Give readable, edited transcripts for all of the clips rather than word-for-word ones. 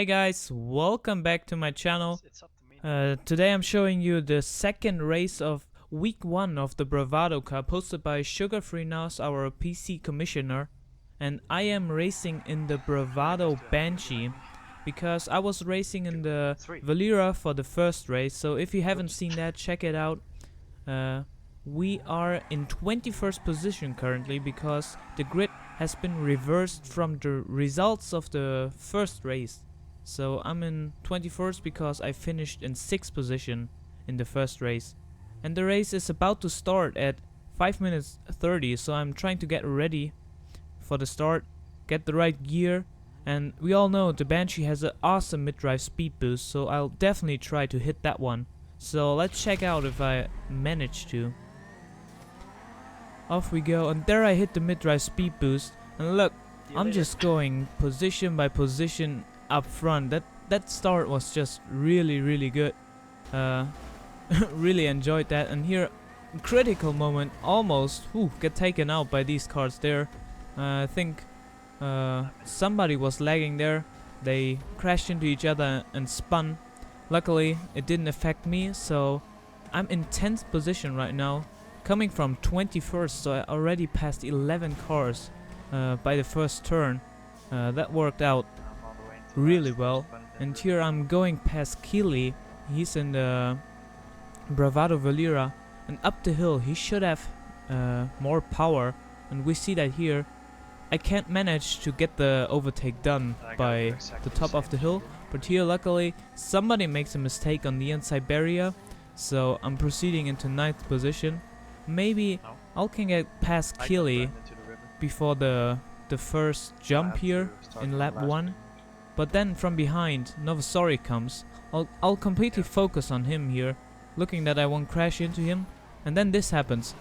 Hey guys, welcome back to my channel. Today I'm showing you the second race of week 1 of the Bravado Cup hosted by Sugar Free Nas, our PC commissioner. And I am racing in the Bravado Banshee because I was racing in the Valera for the first race. So if you haven't seen that, check it out. We are in 21st position currently because the grid has been reversed from the results of the first race. So I'm in 21st because I finished in 6th position in the first race. And the race is about to start at 5 minutes 30, so I'm trying to get ready for the start, get the right gear. And we all know the Banshee has an awesome mid-drive-speedboost, so I'll definitely try to hit that one. So let's check out if I manage to. Off we go, and there I hit the mid-drive-speedboost. And look, I'm just going position by position up front. That start was just really good. Really enjoyed that. And here, critical moment, almost get taken out by these cars there. I think somebody was lagging there. They crashed into each other and spun. Luckily it didn't affect me, so I'm in 10th position right now, coming from 21st, so I already passed 11 cars by the first turn. That worked out really well. And here I'm going past Keely. He's in the Bravado Valera, and up the hill he should have more power, and we see that here. I can't manage to get the overtake done by the top of the hill, but here luckily somebody makes a mistake on the inside barrier, so I'm proceeding into 9th position. Maybe I can get past Keely before the first jump here in lap 1. But then from behind, Novosori comes. I'll completely focus on him here, looking that I won't crash into him. And then this happens.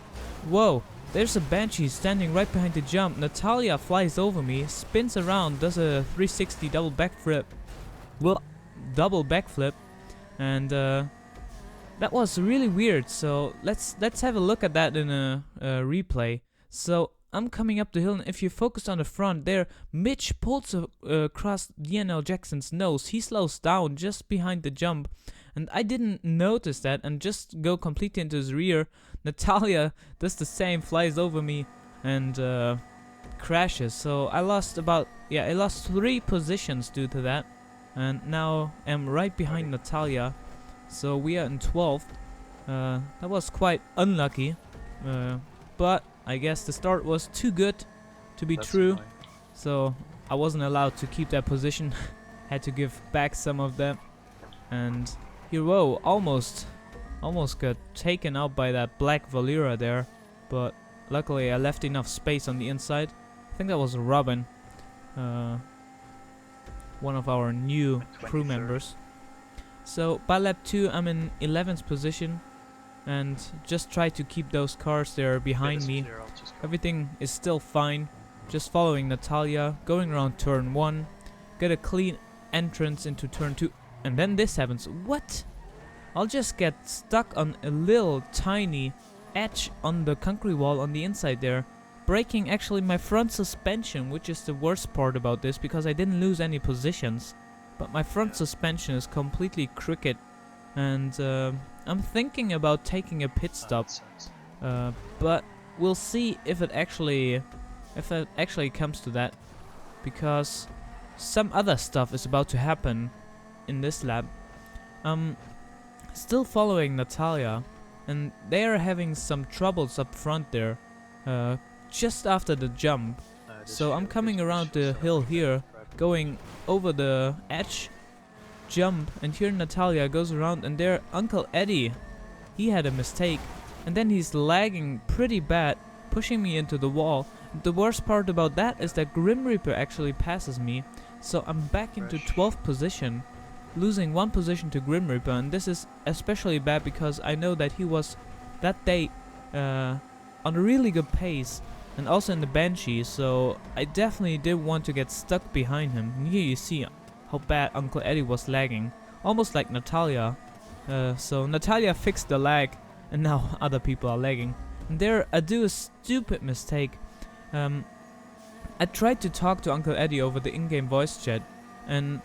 Whoa, there's a Banshee standing right behind the jump. Natalia flies over me, spins around, does a 360 double backflip. And that was really weird. So let's have a look at that in a replay. So I'm coming up the hill, and if you focus on the front there, Mitch pulls across DNL Jackson's nose. He slows down just behind the jump, and I didn't notice that and just go completely into his rear. Natalia does the same, flies over me and crashes. So I lost I lost 3 positions due to that, and now I'm right behind Natalia. So we are in 12th. That was quite unlucky, but I guess the start was too good to be true, so I wasn't allowed to keep that position. Had to give back some of them. And here, whoa, almost got taken out by that black Valera there, but luckily I left enough space on the inside. I think that was Robin, one of our new crew members. So by lap 2 I'm in 11th position, and just try to keep those cars there behind me. Everything is still fine, just following Natalia, going around turn 1, get a clean entrance into turn 2, and then this happens. What? I'll just get stuck on a little tiny edge on the concrete wall on the inside there, breaking actually my front suspension, which is the worst part about this because I didn't lose any positions, but my front suspension is completely crooked. And I'm thinking about taking a pit stop, but we'll see if it actually comes to that, because some other stuff is about to happen in this lap. Still following Natalia, and they are having some troubles up front there, just after the jump. So I'm coming around the hill here, going over the edge, jump, and here Natalia goes around, and there Uncle Eddie, he had a mistake, and then he's lagging pretty bad, pushing me into the wall. The worst part about that is that Grim Reaper actually passes me, so I'm back into 12th position, losing 1 position to Grim Reaper. And this is especially bad because I know that he was that day on a really good pace, and also in the Banshee, so I definitely did want to get stuck behind him. And here you see how bad Uncle Eddie was lagging, almost like Natalia. So Natalia fixed the lag, and now other people are lagging. And there I do a stupid mistake. I tried to talk to Uncle Eddie over the in-game voice chat, and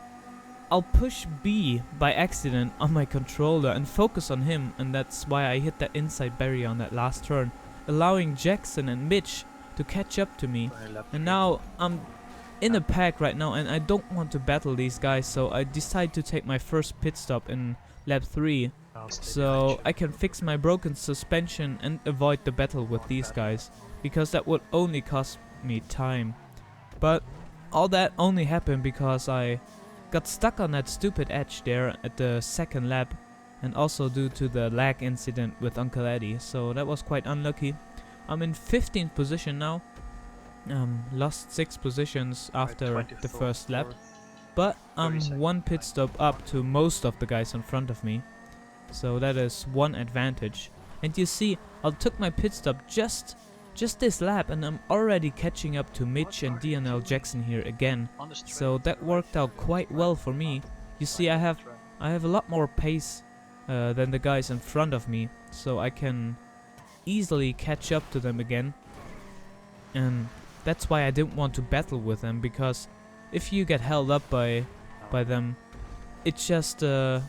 I'll push B by accident on my controller and focus on him, and that's why I hit that inside barrier on that last turn, allowing Jackson and Mitch to catch up to me. And now I'm in a pack right now and I don't want to battle these guys, so I decide to take my first pit stop in lap 3 so I can fix my broken suspension and avoid the battle with these guys, because that would only cost me time. But all that only happened because I got stuck on that stupid edge there at the second lap, and also due to the lag incident with Uncle Eddie, so that was quite unlucky. I'm in 15th position now. Lost 6 positions after the first lap, but I'm 1 pit stop up to most of the guys in front of me, so that is one advantage. And you see, I took my pit stop just this lap and I'm already catching up to Mitch and DNL Jackson here again, so that worked out quite well for me. You see, I have a lot more pace than the guys in front of me, so I can easily catch up to them again. And that's why I didn't want to battle with them, because if you get held up by them, it's just a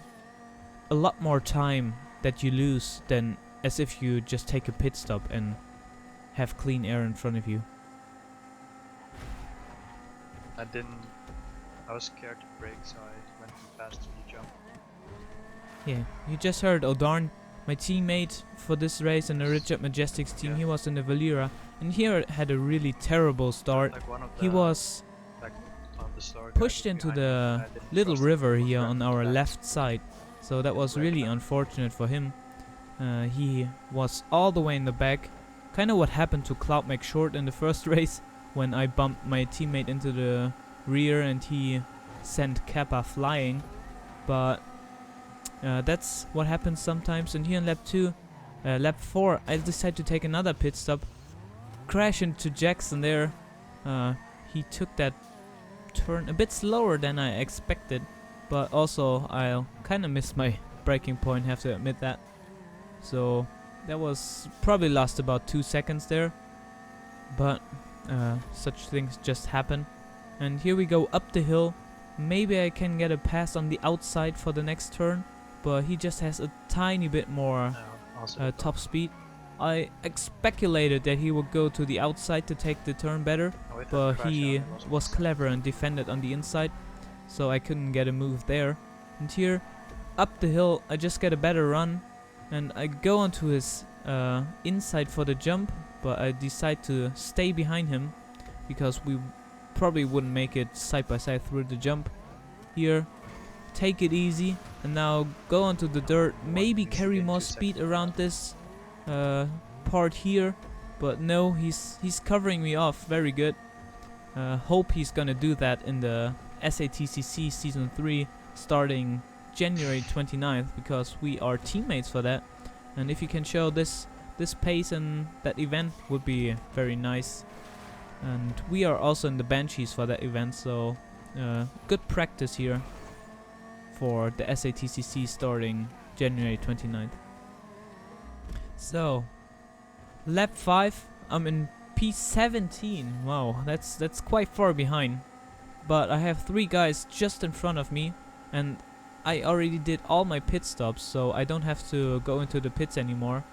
lot more time that you lose than as if you just take a pit stop and have clean air in front of you. I was scared to brake, so I went too fast to the jump. Yeah, you just heard O'Darn, my teammate for this race in the Richard Majestics team. He was in the Valera, and here had a really terrible start. He was pushed into the little river here on our left side, so that was really unfortunate for him. He was all the way in the back, kind of what happened to Cloud McShort in the first race, when I bumped my teammate into the rear and he sent Kappa flying. But that's what happens sometimes. And here in lap 4, I decided to take another pit stop, crash into Jackson there. He took that turn a bit slower than I expected, but also I kind of missed my braking point, have to admit that. So that was probably lost about 2 seconds there, but such things just happen. And here we go up the hill. Maybe I can get a pass on the outside for the next turn, but he just has a tiny bit more top speed. I speculated that he would go to the outside to take the turn better, but he was clever and defended on the inside, so I couldn't get a move there. And here, up the hill, I just get a better run, and I go onto his inside for the jump, but I decide to stay behind him, because we probably wouldn't make it side by side through the jump. Here, take it easy, and now go onto the dirt, maybe carry more speed around this part here, but no, he's covering me off very good. Hope he's gonna do that in the SATCC Season 3 starting January 29th, because we are teammates for that, and if you can show this pace in that event would be very nice. And we are also in the Banshees for that event, so good practice here for the SATCC starting January 29th. So, lap 5, I'm in P17. Wow, that's quite far behind. But I have 3 guys just in front of me, and I already did all my pit stops, so I don't have to go into the pits anymore.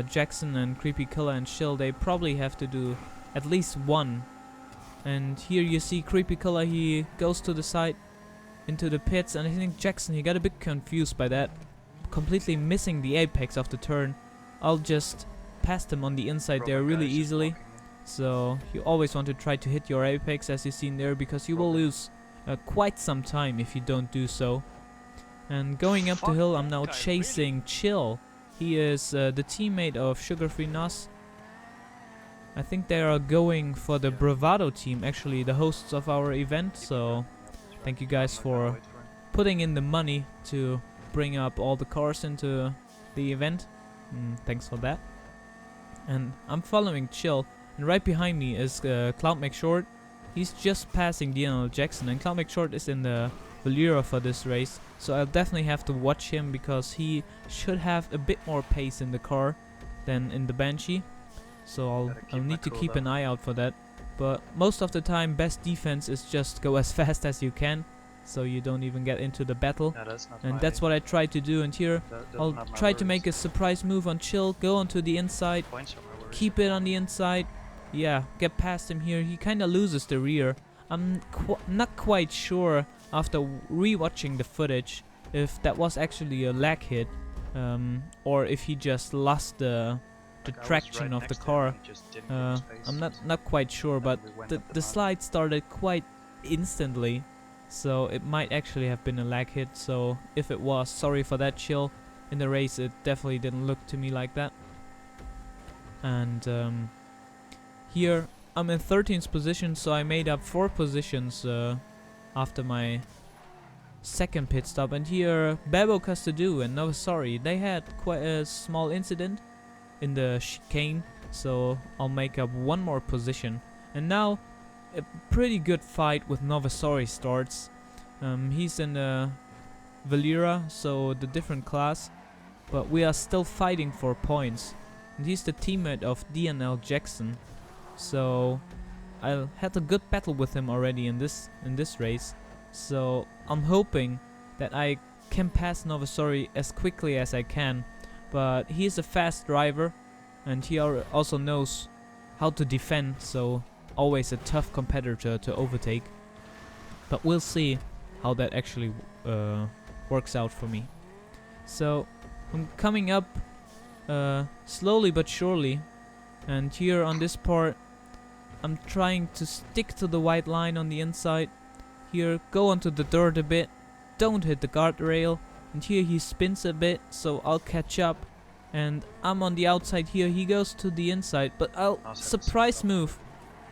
Jackson and Creepy Killer and Shill, they probably have to do at least one. And here you see Creepy Killer, he goes to the side into the pits, and I think Jackson, he got a bit confused by that, completely missing the apex of the turn. I'll just pass him on the inside there really easily. So you always want to try to hit your apex, as you've seen there, because you will lose quite some time if you don't do so. And going up the hill, I'm now chasing Chill. He is the teammate of Sugar Free Nos. I think they are going for the Bravado team, actually the hosts of our event, so thank you guys for putting in the money to bring up all the cars into the event. Thanks for that. And I'm following Chill, and right behind me is Cloud McShort. He's just passing DNL Jackson, and Cloud McShort is in the Valera for this race, so I'll definitely have to watch him, because he should have a bit more pace in the car than in the Banshee. So I'll need to keep an eye out for that. But most of the time, best defense is just go as fast as you can, so you don't even get into the battle. No, that's not And my, that's what I try to do. And here I'll not my try to worries. make a surprise move on Chill, go onto the inside, Points are my worries. keep it on the inside. Yeah, get past him here. He kind of loses the rear. I'm not quite sure after rewatching the footage if that was actually a lag hit, or if he just lost the Like, I was traction right of the next to him car. and he just didn't give space. I'm not quite sure, And but we went the up the the mountain. slide started quite instantly, so it might actually have been a lag hit. So if it was, sorry for that, Chill. In the race, it definitely didn't look to me like that. And here I'm in 13th position, so I made up 4 positions after my second pit stop. And here Babo Custodoo and Novasauri, they had quite a small incident in the chicane, so I'll make up 1 more position. And now a pretty good fight with Novasauri starts. He's in the Valera, so the different class, but we are still fighting for points. And he's the teammate of DNL Jackson, so I had a good battle with him already in this race. So I'm hoping that I can pass Novasauri as quickly as I can. But he is a fast driver, and he also knows how to defend, so always a tough competitor to overtake. But we'll see how that actually works out for me. So I'm coming up slowly but surely, and here on this part I'm trying to stick to the white line on the inside. Here, go onto the dirt a bit, don't hit the guardrail, and here he spins a bit, so I'll catch up. And I'm on the outside here, he goes to the inside, but I'll surprise move.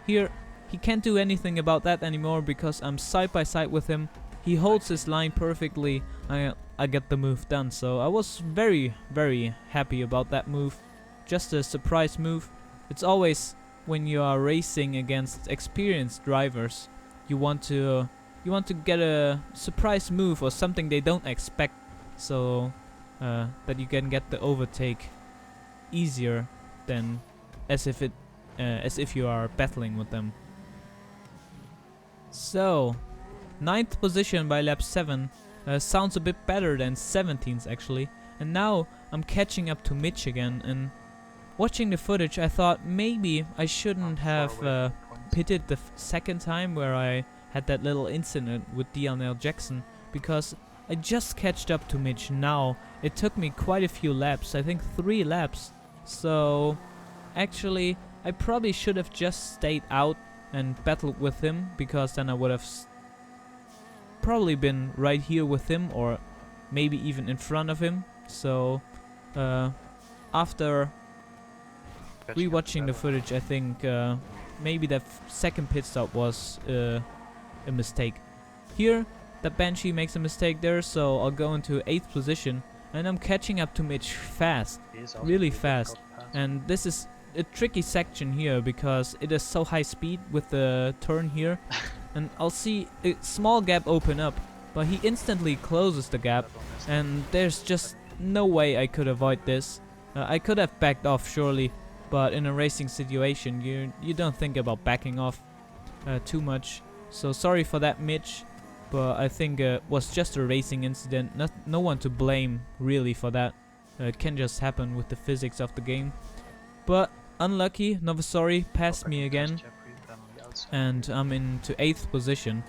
Here, he can't do anything about that anymore because I'm side by side with him. He holds his line perfectly, I get the move done, so I was very, very happy about that move. Just a surprise move. It's always when you are racing against experienced drivers, you want to get a surprise move or something they don't expect, so that you can get the overtake easier than as if you are battling with them. So 9th position by lap 7 sounds a bit better than 17th actually. And now I'm catching up to Mitch again, and watching the footage I thought maybe I shouldn't have pitted the second time where I had that little incident with DNL Jackson, because I just catched up to Mitch now. It took me quite a few laps, I think 3 laps. So actually I probably should have just stayed out and battled with him, because then I would have probably been right here with him, or maybe even in front of him. So after rewatching the footage, I think maybe that second pit stop was a mistake. Here the Banshee makes a mistake there, so I'll go into 8th position, and I'm catching up to Mitch fast, really fast. And this is a tricky section here because it is so high speed with the turn here. And I'll see a small gap open up, but he instantly closes the gap, and there's just no way I could avoid this. I could have backed off surely, but in a racing situation you don't think about backing off too much. So sorry for that, Mitch, but I think it was just a racing incident. No one to blame really for that. It can just happen with the physics of the game. But unlucky, Novasauri passed me again, and I'm into 8th position.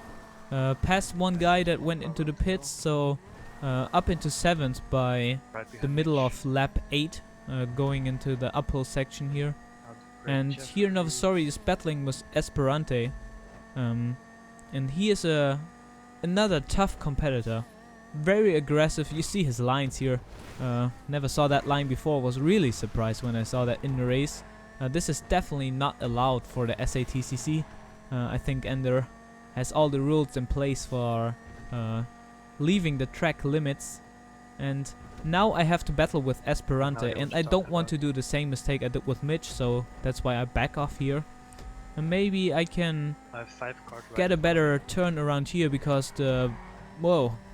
Past one guy that went into the pits, so up into 7th by the middle of lap 8, going into the uphill section here. And here Novasauri is battling with Esperante, and he is another tough competitor, very aggressive. You see his lines here. Never saw that line before, was really surprised when I saw that in the race. This is definitely not allowed for the SATCC. I think Ender has all the rules in place for leaving the track limits. And now I have to battle with Esperante, and I don't want to do the same mistake I did with Mitch, so that's why I back off here. And maybe I can get a better turn around here, because the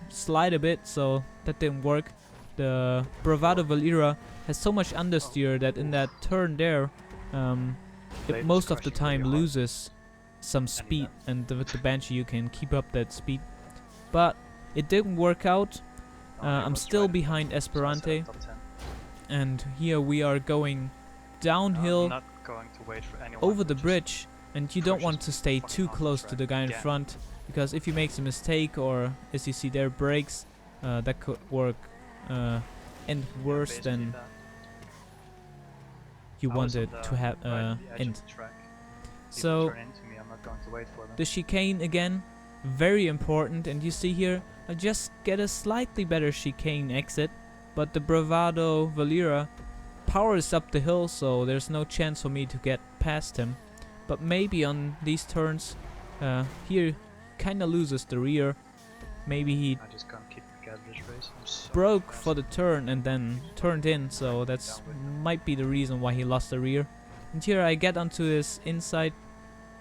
slide a bit, so that didn't work. The Bravado Valera has so much understeer that in that turn there it most of the time loses some speed, and with the Banshee you can keep up that speed. but it didn't work out. No, he I'm was still right in behind front, so I said Esperante, top 10. and here we are going I'm downhill not going to wait for anyone over who the just bridge, and you don't want pushes to stay fucking too off the close to track the guy in again. front, because if he makes a mistake, or as you see there, brakes, that could work end Yeah, worse basically than that. you I was wanted on to the have right on the edge end. of the track. If So they turn into me, I'm not going to wait for them. the chicane again, very important, and you see here I just get a slightly better chicane exit, but the Bravado Valera powers up the hill, so there's no chance for me to get past him. But maybe on these turns, here kinda loses the rear. Maybe he I just can't keep together this race. I'm so broke fast. for the turn and then turned in, so that's might be the reason why he lost the rear. And here I get onto his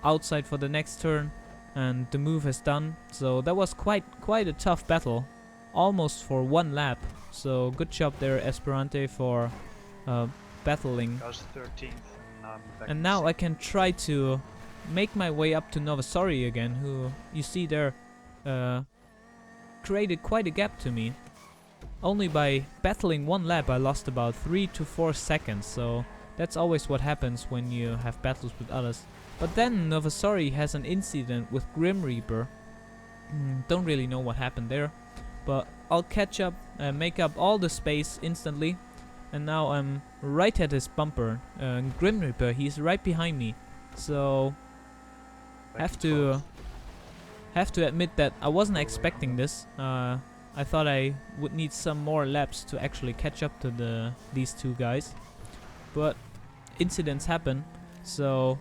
outside for the next turn, and the move is done. So that was quite a tough battle, almost for one lap. So good job there, Esperante, for battling. I was 13th, and now I'm back. And in now I sixth. can try to make my way up to Novasori again, who you see there created quite a gap to me. Only by battling one lap I lost about 3 to 4 seconds, so that's always what happens when you have battles with others. But then Novasori has an incident with Grim Reaper. Don't really know what happened there, but I'll catch up, make up all the space instantly, and now I'm right at his bumper. Grim Reaper, he's right behind me, so Back have in to fourth. have to admit that I wasn't expecting this. I thought I would need some more laps to actually catch up to these two guys, but incidents happen, so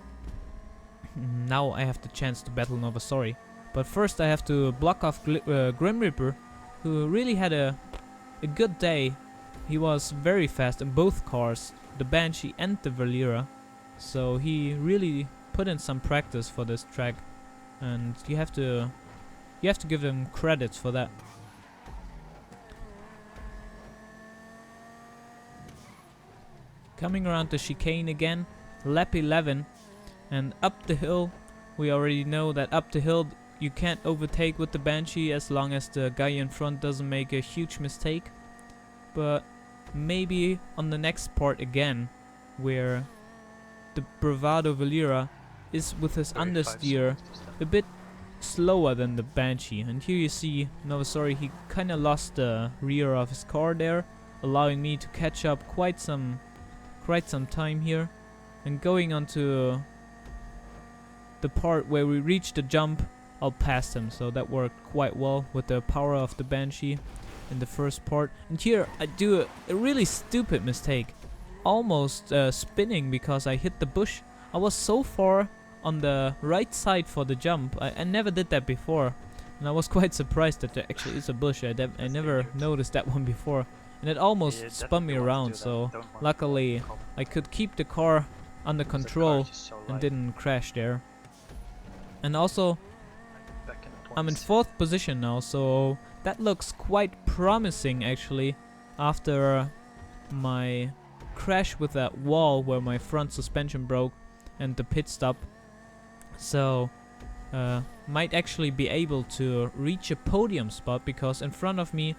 now I have the chance to battle Novasori. But first I have to block off Grim Reaper, who really had a good day. He was very fast in both cars, the Banshee and the Valera, so he really put in some practice for this track, and you have to give him credits for that. Coming around the chicane again, lap 11, and up the hill. We already know that up the hill you can't overtake with the Banshee as long as the guy in front doesn't make a huge mistake. But maybe on the next part again, where the Bravado Valera is with his 35 understeer seconds this time. a bit slower than the Banshee. And here you see Novasori, he kinda lost the rear of his car there, allowing me to catch up quite some time here. And going on to the part where we reach the jump, I'll pass him, so that worked quite well with the power of the Banshee in the first part. And here I do a really stupid mistake, almost spinning because I hit the bush. I was so far on the right side for the jump. I never did that before, and I was quite surprised that there actually is a bush. I never dangerous. noticed that one before, and it almost Yeah, spun me definitely want to around, do that. so Don't want to luckily cop, I could keep the car under 'cause the car control is just so and light. didn't crash there. And also Back in the I'm in points. 4th position now, so that looks quite promising actually, after my crash with that wall where my front suspension broke and the pit stop. So might actually be able to reach a podium spot, because in front of me,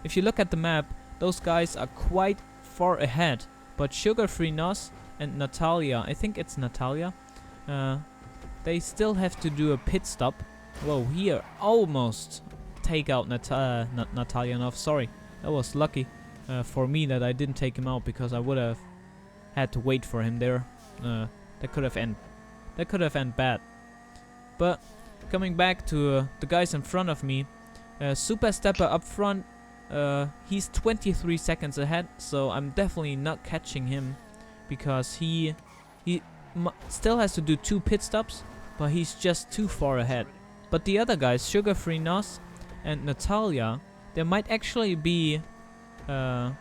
if you look at the map, those guys are quite far ahead. But Sugar Free Nos and Natalia, I think it's Natalia, they still have to do a pit stop. Whoa, here almost take out Natalia. No, sorry, that was lucky for me that I didn't take him out, because I would have had to wait for him there. That could have ended bad. But coming back to the guys in front of me, Super Stepper up front, he's 23 seconds ahead, so I'm definitely not catching him, because he still has to do 2 pit stops, but he's just too far ahead. But the other guys, Sugar Free Nos and Natalia, there might actually be a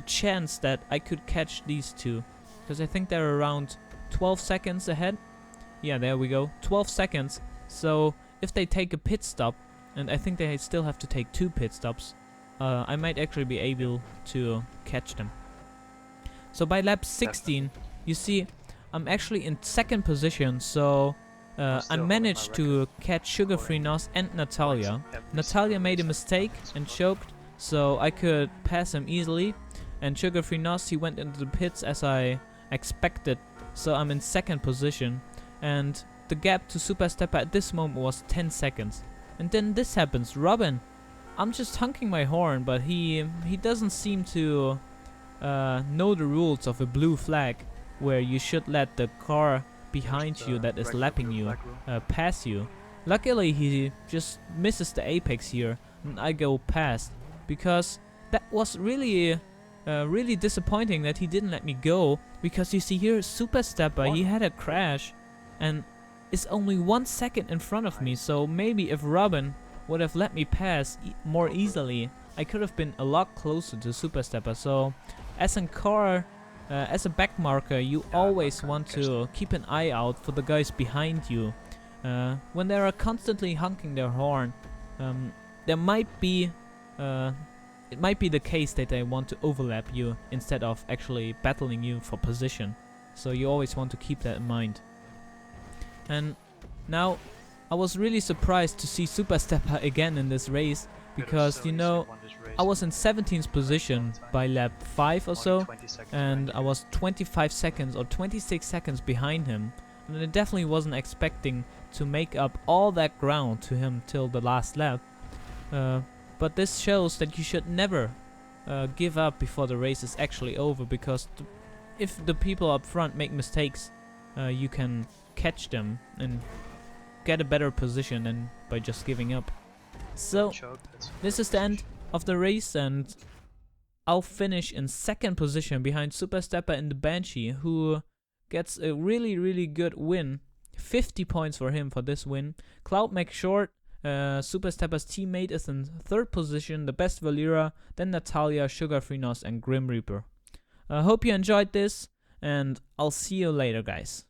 chance that I could catch these two, because I think they're around 12 seconds ahead. Yeah, there we go, 12 seconds. So if they take a pit stop, and I think they still have to take 2 pit stops, I might actually be able to catch them. So by lap 16, you see I'm actually in 2nd position, so I still holding my managed to record. catch Sugar Free Nos and Natalia. Every Natalia single made a race mistake I've and done. choked, so I could pass him easily. And Sugar Free Nos, he went into the pits as I expected, so I'm in second position. And the gap to Super Stepper at this moment was 10 seconds. And then this happens. Robin, I'm just honking my horn, but he doesn't seem to know the rules of a blue flag, where you should let the car behind Just, you that is regular lapping blue you flag rule. pass you. Luckily he just misses the apex here and I go past, because that was really really disappointing that he didn't let me go, because you see here Super Stepper, he had a crash and is only 1 second in front of me, so maybe if Robin would have let me pass more easily, I could have been a lot closer to Super Stepper. So as a car, as a back marker, you always want to keep an eye out for the guys behind you. When they are constantly honking their horn, there might be it might be the case that they want to overlap you instead of actually battling you for position. So you always want to keep that in mind. And now I was really surprised to see Super Stepper again in this race, because you know I was in 17th position by lap 5 or so, and I was 25 seconds or 26 seconds behind him, and I definitely wasn't expecting to make up all that ground to him till the last lap. But this shows that you should never give up before the race is actually over, because if the people up front make mistakes, you can catch them and get a better position than by just giving up. So this is the end of the race, and I'll finish in second position behind Super Stepper in the Banshee, who gets a really good win. 50 points for him for this win. Cloud McShort, Super Stepper's teammate, is in third position, the best Valera, then Natalia, Sugar Free Nos and Grim Reaper. I hope you enjoyed this, and I'll see you later, guys.